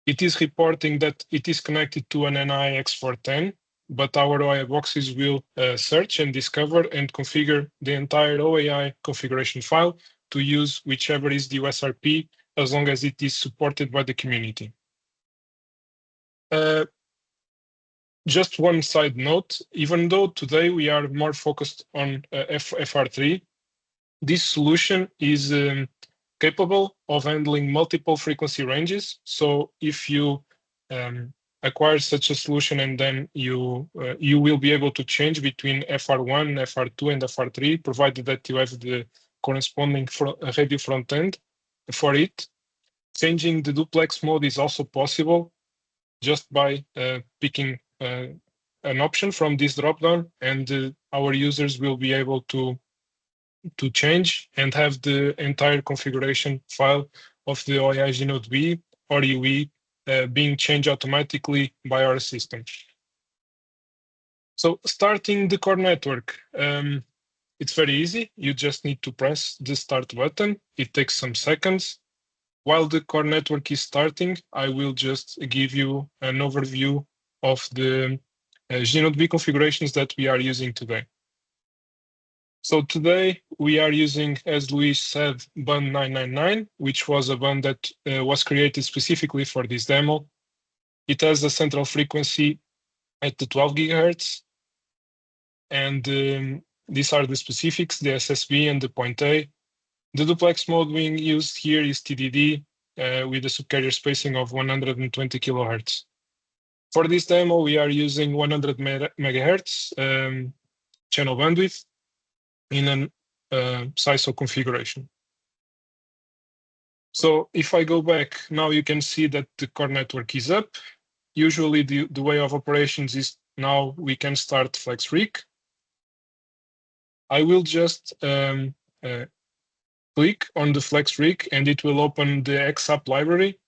It is reporting that it is connected to an NI X410, but our OAI boxes will search and discover and configure the entire OAI configuration file to use whichever is the USRP, as long as it is supported by the community. Just one side note, even though today we are more focused on FR3, this solution is capable of handling multiple frequency ranges. So if you acquire such a solution and then you will be able to change between FR1, FR2, and FR3, provided that you have the corresponding radio front end for it. Changing the duplex mode is also possible just by picking an option from this dropdown, and our users will be able to change and have the entire configuration file of the OAI Gnode B or UE being changed automatically by our system. So starting the core network, it's very easy. You just need to press the start button. It takes some seconds. While the core network is starting, I will just give you an overview of the Gnode B configurations that we are using today. So today we are using, as Luis said, band 999, which was a band that was created specifically for this demo. It has a central frequency at the 12 gigahertz. And these are the specifics, the SSB and the point A. The duplex mode being used here is TDD with a subcarrier spacing of 120 kilohertz. For this demo, we are using 100 megahertz channel bandwidth in an SISO configuration. So if I go back, now you can see that the core network is up. Usually the way of operations is now we can start FlexRig. I will just click on the FlexRig and it will open the XApp library.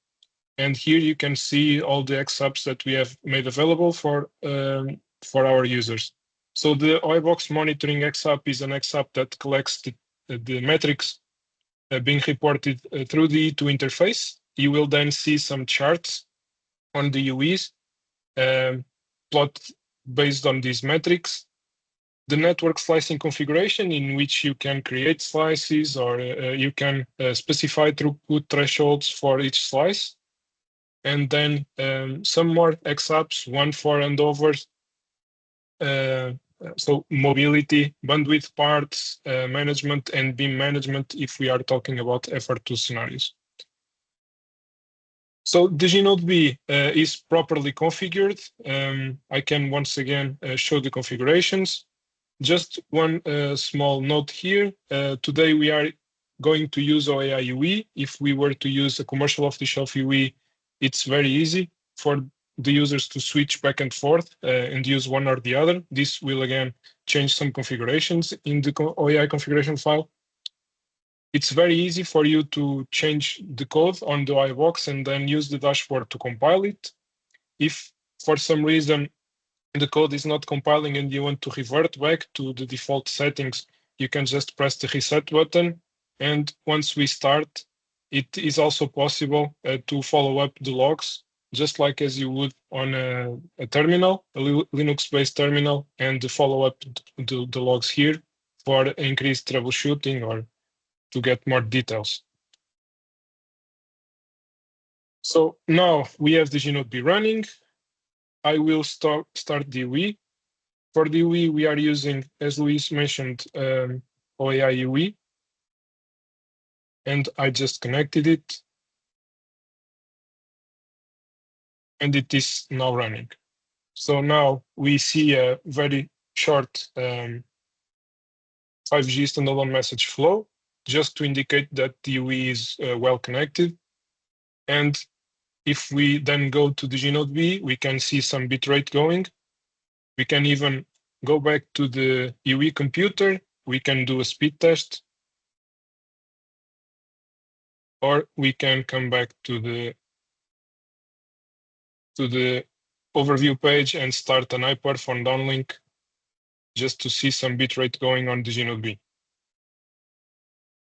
And here you can see all the XApps that we have made available for our users. So the OAI monitoring XApp is an XApp that collects the metrics being reported through the E2 interface. You will then see some charts on the UEs plot based on these metrics. The network slicing configuration, in which you can create slices or you can specify throughput thresholds for each slice. And then some more XApps, one for handovers, so mobility, bandwidth parts, management, and beam management if we are talking about FR2 scenarios. So the Gnode B is properly configured. I can once again show the configurations. Just one small note here. Today we are going to use OAI UE. If we were to use a commercial off-the-shelf UE, it's very easy for the users to switch back and forth and use one or the other. This will again change some configurations in the OAI configuration file. It's very easy for you to change the code on the OAI box and then use the dashboard to compile it. If for some reason the code is not compiling and you want to revert back to the default settings, you can just press the reset button. And once we start, it is also possible to follow up the logs, just like as you would on a terminal, a Linux-based terminal, and follow up the logs here for increased troubleshooting or to get more details. So now we have the GNodeB running. I will start the UI. For the UI, we are using, as Luis mentioned, OAI UI. And I just connected it. And it is now running. So now we see a very short 5G standalone message flow, just to indicate that the UI is well connected. And if we then go to the GNodeB, we can see some bitrate going. We can even go back to the UI computer. We can do a speed test. Or we can come back to the overview page and start an hyperphone downlink just to see some bitrate going on the GNodeB.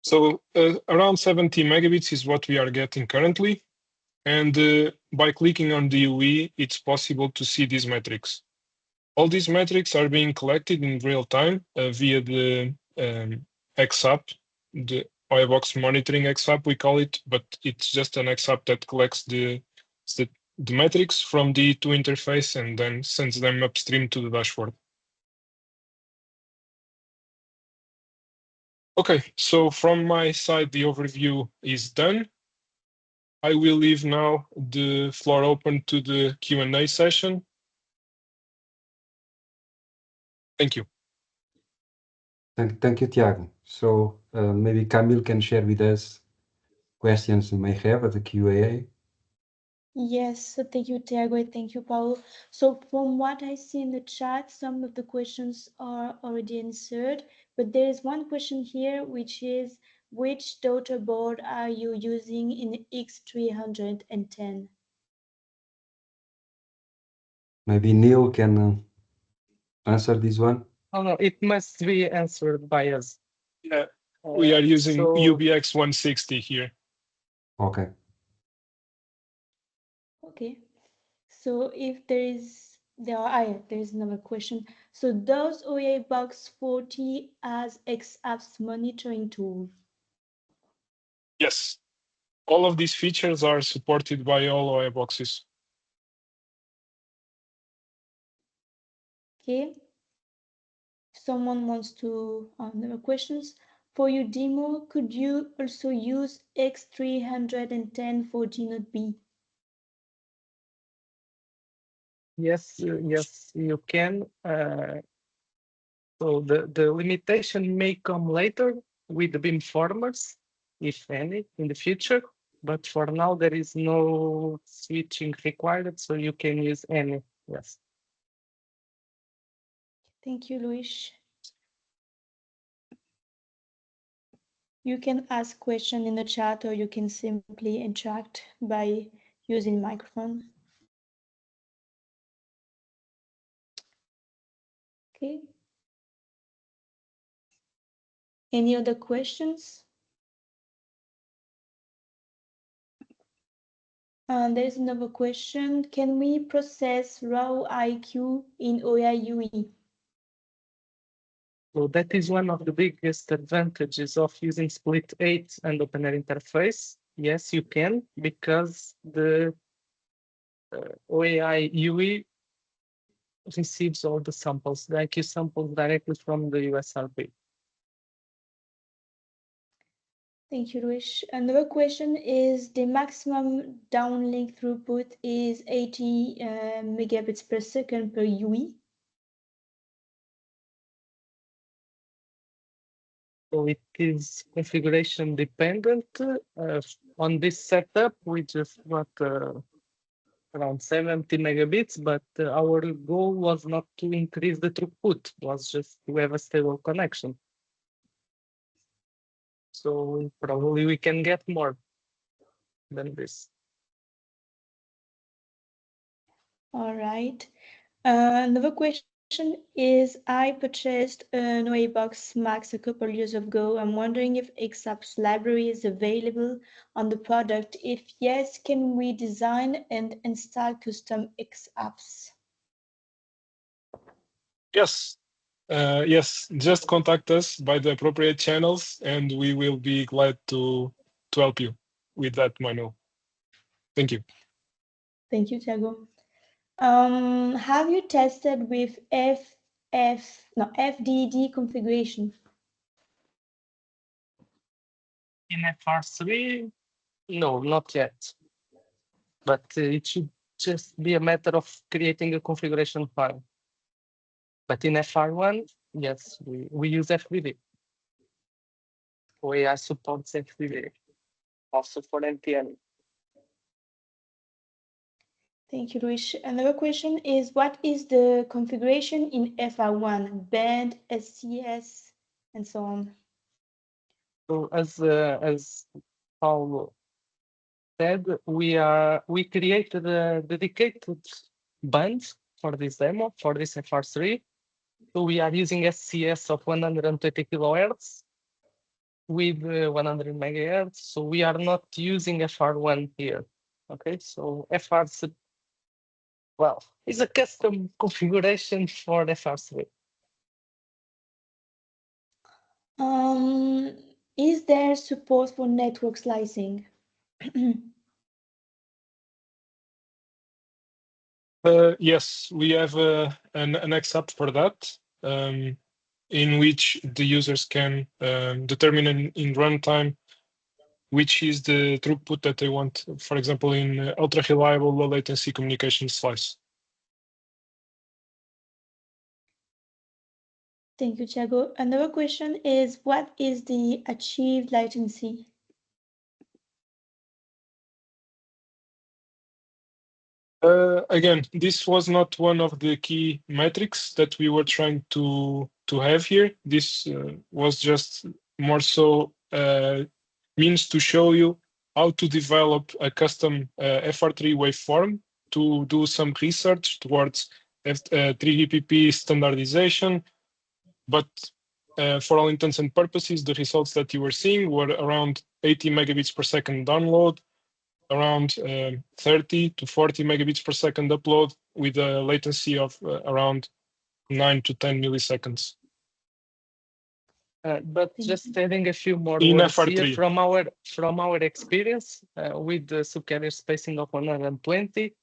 So around 70 megabits is what we are getting currently. And by clicking on the UI, it's possible to see these metrics. All these metrics are being collected in real time via the XApp, the OAI monitoring XApp, we call it, but it's just an XApp that collects the metrics from the E2 interface and then sends them upstream to the dashboard. Okay, so from my side, the overview is done. I will leave now the floor open to the Q&A session. Thank you. Thank you, Tiago. So maybe Camille can share with us questions you may have at the Q&A. Yes, so thank you, Tiago, and thank you, Paulo. So from what I see in the chat, some of the questions are already answered, but there is one question here, which is, which daughter board are you using in X310? Maybe Neil can answer this one. Oh no, it must be answered by us. Yeah, we are using so- UBX 160 here. Okay. Okay, so if there is another question. So does OAI Box 40 as XApp's monitoring tool? Yes, all of these features are supported by all OAI boxes. Okay. Someone wants to another questions. For your demo, could you also use X310 for GNodeB? Yes, yes, you can. So the limitation may come later with the beamformers, if any, in the future. But for now, there is no switching required, so you can use any. Yes. Thank you, Luis. You can ask question in the chat, or you can simply interact by using microphone. Okay. Any other questions? There's another question. Can we process raw IQ in OAI UE? So that is one of the biggest advantages of using Split 8 and OpenAirInterface. Yes, you can, because the OAI UE receives all the samples, the IQ samples directly from the USRP. Thank you, Luis. Another question is the maximum downlink throughput is 80 megabits per second per UE. So it is configuration dependent. On this setup, we just got around 70 megabits, but our goal was not to increase the throughput, was just to have a stable connection. So probably we can get more than this. All right. Another question is, I purchased an OAI box Max a couple years ago. I'm wondering if XApps library is available on the product. If yes, can we design and install custom XApps? Yes. Yes, just contact us by the appropriate channels and we will be glad to help you with that manual. Thank you. Thank you, Thiago. Have you tested with FDD configuration? In FR3, no, not yet. But it should just be a matter of creating a configuration file. But in FR1, yes, we use FDD. OAI supports FDD, also for NTN. Thank you, Luis. Another question is, what is the configuration in FR1, band, SCS, and so on? So as Paulo said, we created a dedicated band for this demo, for this FR3. So we are using SCS of 120 kilohertz with 100 megahertz. So we are not using FR1 here. Okay, so FR3, well, it's a custom configuration for FR3. Is there support for network slicing? Yes, we have an XApp for that, in which the users can determine in runtime which is the throughput that they want, for example, in ultra reliable low latency communication slice. Thank you, Thiago. Another question is, what is the achieved latency? Again, this was not one of the key metrics that we were trying to have here. This was just more so means to show you how to develop a custom FR3 waveform to do some research towards 3GPP standardization. But for all intents and purposes, the results that you were seeing were around 80 megabits per second download, around 30 to 40 megabits per second upload with a latency of around 9 to 10 milliseconds. But just adding a few more in words FR3. here from our experience with the subcarrier spacing of 120.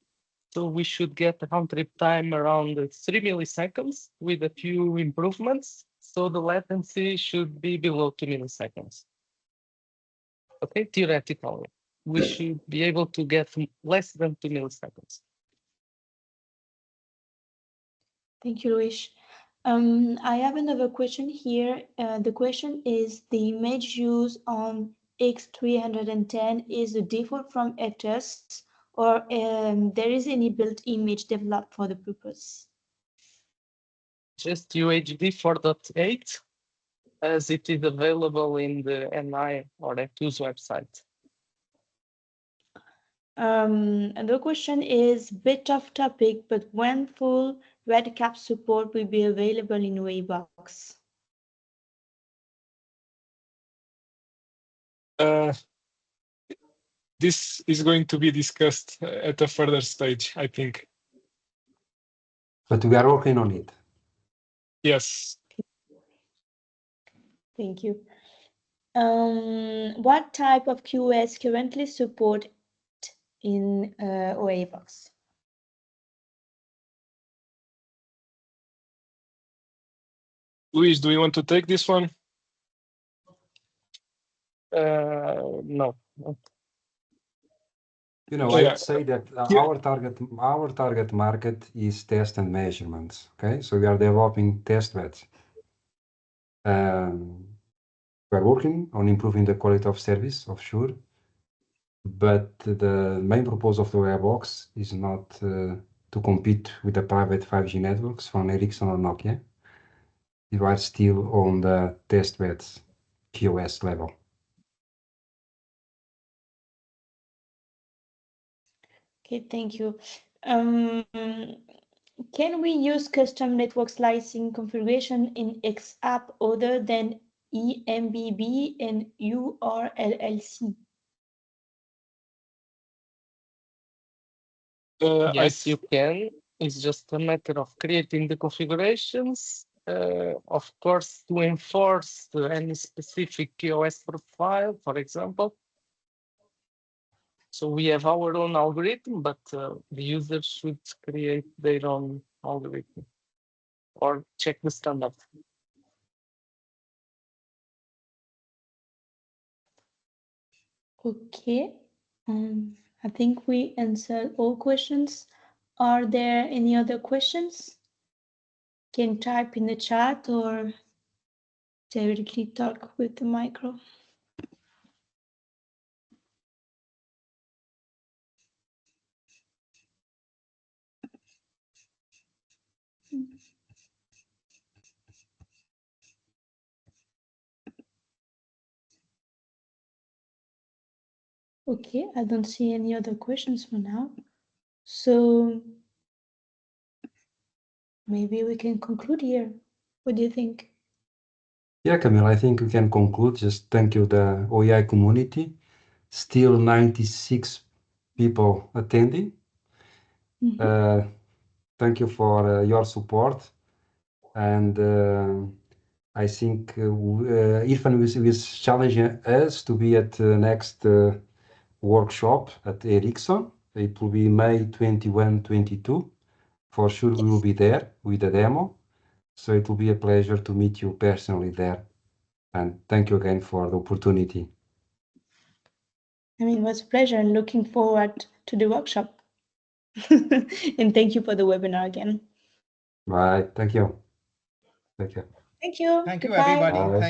So we should get a round trip time around 3 milliseconds with a few improvements. So the latency should be below 2 milliseconds. Okay, theoretically, we should be able to get less than 2 milliseconds. Thank you, Luis. I have another question here. The question is, the image used on X310 is the default from FTS, or there is any built image developed for the purpose? Just UHD 4.8, as it is available in the NI or F2's website. Another question is a bit off topic, but when full RedCap support will be available in Waybox? This is going to be discussed at a further stage, I think. But we are working on it. Yes. Thank you. What type of QoS currently support in OAI box? Luis, do you want to take this one? No. You know, Oh, I yeah. would say that our target market is test and measurements. Okay, so we are developing test beds. We are working on improving the quality of service of Shure. But the main purpose of the OAI box is not to compete with the private 5G networks from Ericsson or Nokia. You are still on the testbed QoS level. Okay, thank you. Can we use custom network slicing configuration in XApp other than EMBB and URLLC? Yes, you can. It's just a matter of creating the configurations. Of course, to enforce any specific QoS profile, for example. So we have our own algorithm, but the user should create their own algorithm or check the standard. Okay, I think we answered all questions. Are there any other questions? Can type in the chat or directly talk with the micro. Okay, I don't see any other questions for now. So maybe we can conclude here. What do you think? Yeah, Camille, I think we can conclude. Just thank you, the OAI community. Still 96 people attending. Thank you for your support. And I think Irfan was challenging us to be at the next workshop at Ericsson. It will be May 21, 22. For sure, we will be there with the demo. So it will be a pleasure to meet you personally there. And thank you again for the opportunity. I mean, it was a pleasure and looking forward to the workshop. And thank you for the webinar again. Bye. Thank you. Thank you. Thank you. Thank you, Goodbye. everybody. Bye. Thank